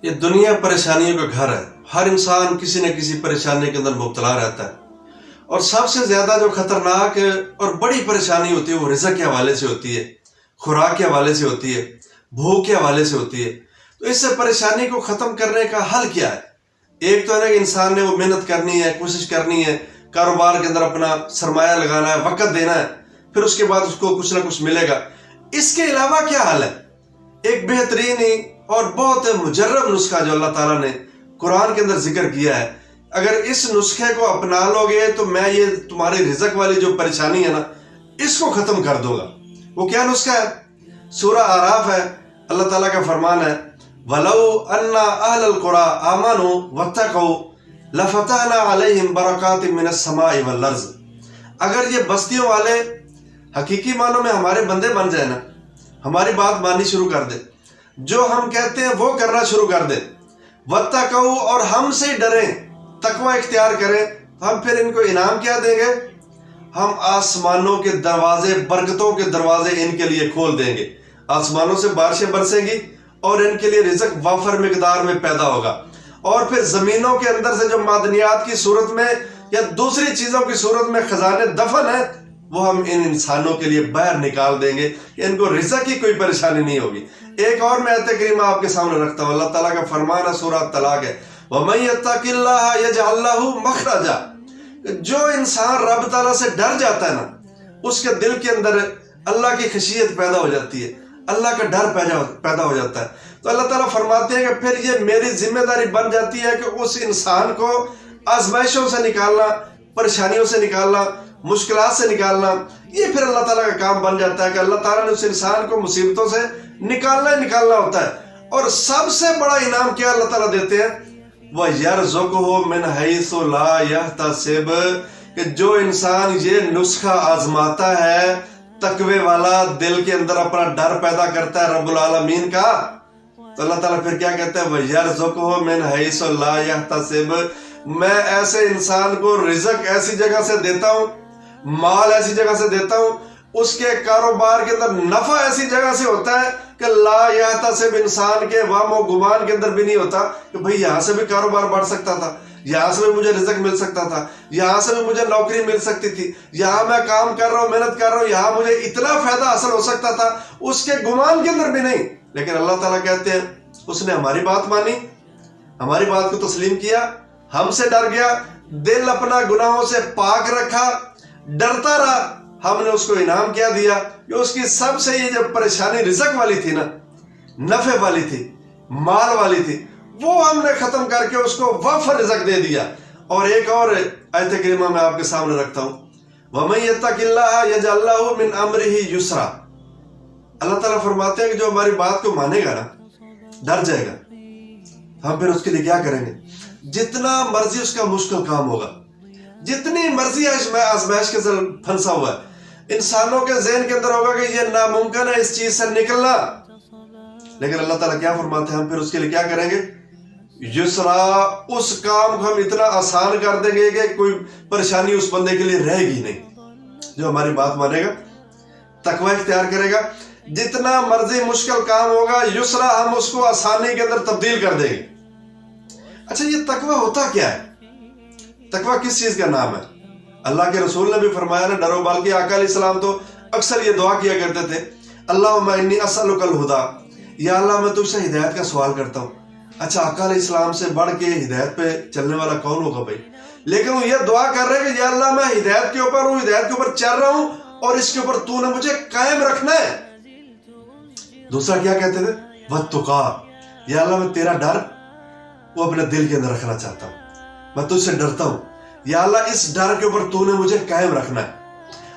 یہ دنیا پریشانیوں کا گھر ہے. ہر انسان کسی نہ کسی پریشانی کے اندر مبتلا رہتا ہے، اور سب سے زیادہ جو خطرناک اور بڑی پریشانی ہوتی ہے وہ رزق کے حوالے سے ہوتی ہے، خوراک کے حوالے سے ہوتی ہے، بھوک کے حوالے سے ہوتی ہے. تو اس سے پریشانی کو ختم کرنے کا حل کیا ہے؟ ایک تو ہے کہ انسان نے وہ محنت کرنی ہے، کوشش کرنی ہے، کاروبار کے اندر اپنا سرمایہ لگانا ہے، وقت دینا ہے، پھر اس کے بعد اس کو کچھ نہ کچھ ملے گا. اس کے علاوہ کیا حل ہے؟ ایک بہترین اور بہت مجرب نسخہ جو اللہ تعالیٰ نے قرآن کے اندر ذکر کیا ہے، اگر اس نسخے کو اپنا لو گے تو میں یہ تمہاری رزق والی جو پریشانی ہے نا، اس کو ختم کر دوں گا. وہ کیا نسخہ ہے؟ سورہ اعراف ہے. اللہ تعالیٰ کا فرمان ہے وَلَوْ أَنَّ أَهْلَ الْقُرَىٰ آمَنُوا وَاتَّقَوْا لَفَتَحْنَا عَلَيْهِمْ بَرَكَاتٍ مِّنَ السَّمَاءِ وَالْأَرْضِ. اگر یہ بستیوں والے حقیقی معنوں میں ہمارے بندے بن جائیں نا، ہماری بات ماننی شروع کر دیں، جو ہم کہتے ہیں وہ کرنا شروع کر دیں، وَاتَّقَوْا اور ہم سے ڈریں، تقوی اختیار کریں، ہم پھر ان کو انعام کیا دیں گے؟ ہم آسمانوں کے دروازے، برکتوں کے دروازے ان کے لیے کھول دیں گے. آسمانوں سے بارشیں برسیں گی اور ان کے لیے رزق وافر مقدار میں پیدا ہوگا. اور پھر زمینوں کے اندر سے جو معدنیات کی صورت میں یا دوسری چیزوں کی صورت میں خزانے دفن ہیں، وہ ہم ان انسانوں کے لیے باہر نکال دیں گے کہ ان کو رزق کی کوئی پریشانی نہیں ہوگی. ایک اور میں آیت کریمہ آپ کے سامنے رکھتا ہوں. اللہ تعالیٰ کا فرمان ہے، سورہ طلاق ہے، وَمَن يَتَّقِ اللَّهَ يَجْعَل لَّهُ مَخْرَجًا. جو انسان رب تعالیٰ سے ڈر جاتا ہے نا، اس کے دل کے اندر اللہ کی خشیت پیدا ہو جاتی ہے، اللہ کا ڈر پیدا ہو جاتا ہے. تو اللہ تعالیٰ فرماتے ہیں کہ پھر یہ میری ذمہ داری بن جاتی ہے کہ اس انسان کو آزمائشوں سے نکالنا، پریشانیوں سے نکالنا، مشکلات سے نکالنا. یہ پھر اللہ تعالیٰ کا کام بن جاتا ہے کہ اللہ تعالیٰ نے اس انسان کو مصیبتوں سے نکالنا ہی نکالنا ہوتا ہے. اور سب سے بڑا انعام کیا اللہ تعالیٰ دیتے ہیں؟ وَيَرْزُقْهُ مِنْ حَيْثُ لَا يَحْتَسِبُ. کہ جو انسان یہ نسخہ آزماتا ہے، تقوی والا دل کے اندر اپنا ڈر پیدا کرتا ہے رب العالمین کا، تو اللہ تعالیٰ پھر کیا کہتا ہے؟ وَيَرْزُقْهُ مِنْ حَيْثُ لَا يَحْتَسِبُ. میں ایسے انسان کو رزق ایسی جگہ سے دیتا ہوں، مال ایسی جگہ سے دیتا ہوں، اس کے کاروبار کے اندر نفع ایسی جگہ سے ہوتا ہے کہ لا یحتسب، انسان کے وہم و گمان کے اندر بھی نہیں ہوتا کہ بھئی یہاں سے بھی کاروبار بڑھ سکتا تھا، یہاں سے بھی مجھے رزق مل سکتا تھا، یہاں سے بھی مجھے نوکری مل سکتی تھی، یہاں میں کام کر رہا ہوں، محنت کر رہا ہوں، یہاں مجھے اتنا فائدہ حاصل ہو سکتا تھا، اس کے گمان کے اندر بھی نہیں. لیکن اللہ تعالیٰ کہتے ہیں اس نے ہماری بات مانی، ہماری بات کو تسلیم کیا، ہم سے ڈر گیا، دل اپنا گناہوں سے پاک رکھا، ڈرتا رہا، ہم نے اس کو انعام کیا دیا کہ اس کی سب سے یہ جو پریشانی رزق والی تھی نا، نفع والی تھی، مال والی تھی، وہ ہم نے ختم کر کے اس کو وافر رزق دے دیا. اور ایک اور آیت کریمہ میں آپ کے سامنے رکھتا ہوں، وَمَن يَتَّقِ اللَّهَ يَجْعَل لَّهُ مِنْ أَمْرِهِ يُسْرًا. اللہ تعالیٰ فرماتے ہیں کہ جو ہماری بات کو مانے گا نا، ڈر جائے گا، ہم پھر اس کے لیے کیا کریں گے؟ جتنا مرضی اس کا مشکل کام ہوگا، جتنی مرضی آزمائش کے اندر پھنسا ہوا ہے، انسانوں کے ذہن کے اندر ہوگا کہ یہ ناممکن ہے اس چیز سے نکلنا، لیکن اللہ تعالیٰ کیا فرماتے ہیں؟ ہم پھر اس کے لیے کیا کریں گے؟ یسرا. اس کام کو ہم اتنا آسان کر دیں گے کہ کوئی پریشانی اس بندے کے لیے رہے گی نہیں، جو ہماری بات مانے گا، تقوی اختیار کرے گا. جتنا مرضی مشکل کام ہوگا، یسرا، ہم اس کو آسانی کے اندر تبدیل کر دیں گے. اچھا، یہ تقوی ہوتا کیا ہے؟ تقوی کس چیز کا نام ہے؟ اللہ کے رسول نے بھی فرمایا نا، ڈرو، بلکہ آقا علیہ السلام تو اکثر یہ دعا کیا کرتے تھے، اللہم انی اسألک الہدی، یا اللہ میں تجھ سے ہدایت کا سوال کرتا ہوں. اچھا، آقا علیہ السلام سے بڑھ کے ہدایت پہ چلنے والا کون ہوگا بھائی؟ لیکن وہ یہ دعا کر رہے کہ یا اللہ میں ہدایت کے اوپر ہوں، ہدایت کے اوپر چل رہا ہوں، اور اس کے اوپر تو نے مجھے قائم رکھنا ہے. دوسرا کیا کہتے تھے؟ وَاتَّقَا، یا اللہ میں تیرا ڈر وہ اپنے دل کے اندر رکھنا چاہتا ہوں، میں تجھ سے ڈرتا ہوں، یا اللہ اس ڈر کے اوپر تو نے مجھے قائم رکھنا ہے.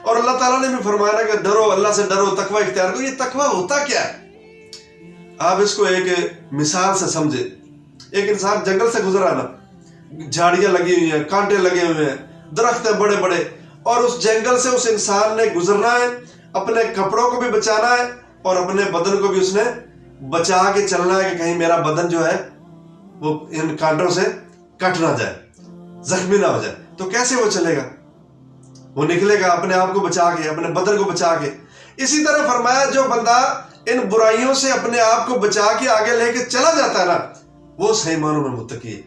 اور اللہ تعالیٰ نے بھی فرمایا کہ ڈرو، اللہ سے ڈرو، تقوی اختیار کرو. یہ تقوی ہوتا کیا ہے؟ آپ اس کو ایک مثال سے سمجھے. ایک انسان جنگل سے گزرا نا، جھاڑیاں لگی ہوئی ہیں، کانٹے لگے ہوئے ہیں، درخت ہیں بڑے بڑے، اور اس جنگل سے اس انسان نے گزرنا ہے، اپنے کپڑوں کو بھی بچانا ہے اور اپنے بدن کو بھی اس نے بچا کے چلنا ہے کہ کہیں میرا بدن جو ہے وہ ان کانٹوں سے کٹ نہ جائے، زخمی نہ ہو جائے. تو کیسے وہ چلے گا؟ وہ نکلے گا اپنے آپ کو بچا کے، اپنے بدن کو بچا کے. اسی طرح فرمایا جو بندہ ان برائیوں سے اپنے آپ کو بچا کے آگے لے کے چلا جاتا ہے نا، وہ صحیح معنوں میں متقی ہے,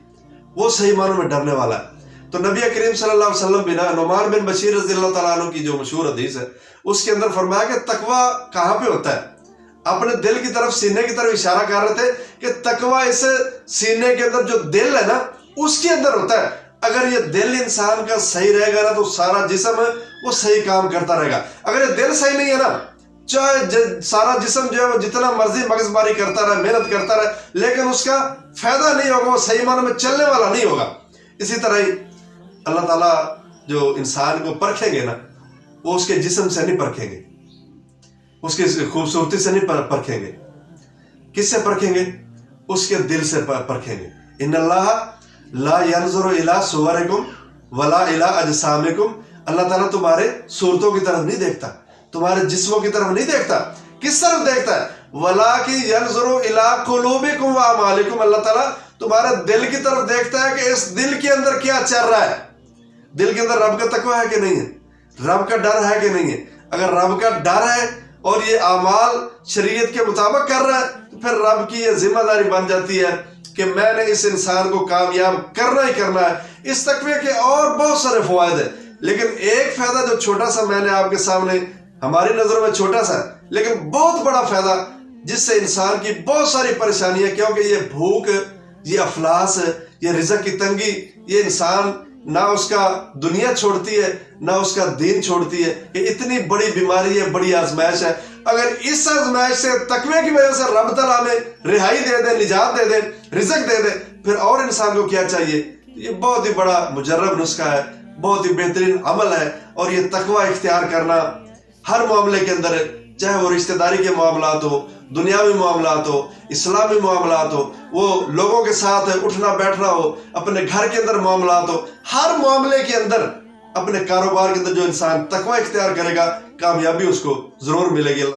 وہ صحیح معنوں میں ڈرنے والا ہے. تو نبی کریم صلی اللہ علیہ وسلم بھی نا, نعمان بن بشیر رضی اللہ تعالیٰ عنہ کی جو مشہور حدیث ہے اس کے اندر فرمایا کہ تقوی کہاں پہ ہوتا ہے. اپنے دل کی طرف, سینے کی طرف اشارہ کر رہے تھے کہ تقوی اس سینے کے اندر جو دل ہے نا اس کے اندر ہوتا ہے. اگر یہ دل انسان کا صحیح رہے گا نا تو سارا جسم وہ صحیح کام کرتا رہے گا. اگر یہ دل صحیح نہیں ہے نا, چاہے سارا جسم جو ہے وہ جتنا مرضی مغز ماری کرتا رہے, محنت کرتا رہے, لیکن اس کا فائدہ نہیں ہوگا, وہ صحیح معنوں میں چلنے والا نہیں ہوگا. اسی طرح ہی اللہ تعالیٰ جو انسان کو پرکھیں گے نا, وہ اس کے جسم سے نہیں پرکھیں گے, اس کی خوبصورتی سے نہیں پرکھیں گے. کس سے پرکھیں گے؟ اس کے دل سے پرکھیں گے. ان اللہ لا ينظر الى صورکم ولا الى اجسامکم. اللہ تعالیٰ تمہارے صورتوں کی طرف نہیں دیکھتا, تمہارے جسموں کی طرف نہیں دیکھتا. کس طرف دیکھتا ہے؟ وَلَٰكِن يَنْظُرُ إِلَىٰ قُلُوبِكُمْ وَأَعْمَالِكُمْ. اللہ تعالیٰ تمہارے دل کی طرف دیکھتا ہے کہ اس دل کے اندر کیا چل رہا ہے. دل کے اندر رب کا تقوی ہے کہ نہیں ہے, رب کا ڈر ہے کہ نہیں ہے. اگر رب کا ڈر ہے اور یہ اعمال شریعت کے مطابق کر رہا ہے تو پھر رب کی یہ ذمہ داری بن جاتی ہے کہ میں نے اس انسان کو کامیاب کرنا ہی کرنا ہے. اس تقوی کے اور بہت سارے فوائد ہیں, لیکن ایک فائدہ جو چھوٹا سا میں نے آپ کے سامنے, ہماری نظروں میں چھوٹا سا ہے لیکن بہت بڑا فائدہ, جس سے انسان کی بہت ساری پریشانیاں, کیونکہ یہ بھوک, یہ افلاس, یہ رزق کی تنگی, یہ انسان نہ اس کا دنیا چھوڑتی ہے نہ اس کا دین چھوڑتی ہے. یہ اتنی بڑی بیماری ہے, بڑی آزمائش ہے. اگر اس آزمائش سے, تقوی کی وجہ سے رب تعالیٰ ہمیں رہائی دے دے, نجات دے دے, رزق دے دے, پھر اور انسان کو کیا چاہیے؟ یہ بہت ہی بڑا مجرب نسخہ ہے, بہت ہی بہترین عمل ہے. اور یہ تقوی اختیار کرنا ہر معاملے کے اندر, چاہے وہ رشتہ داری کے معاملات ہو, دنیاوی معاملات ہو, اسلامی معاملات ہو, وہ لوگوں کے ساتھ اٹھنا بیٹھنا ہو, اپنے گھر کے اندر معاملات ہو, ہر معاملے کے اندر, اپنے کاروبار کے اندر جو انسان تقوی اختیار کرے گا کامیابی اس کو ضرور ملے گی.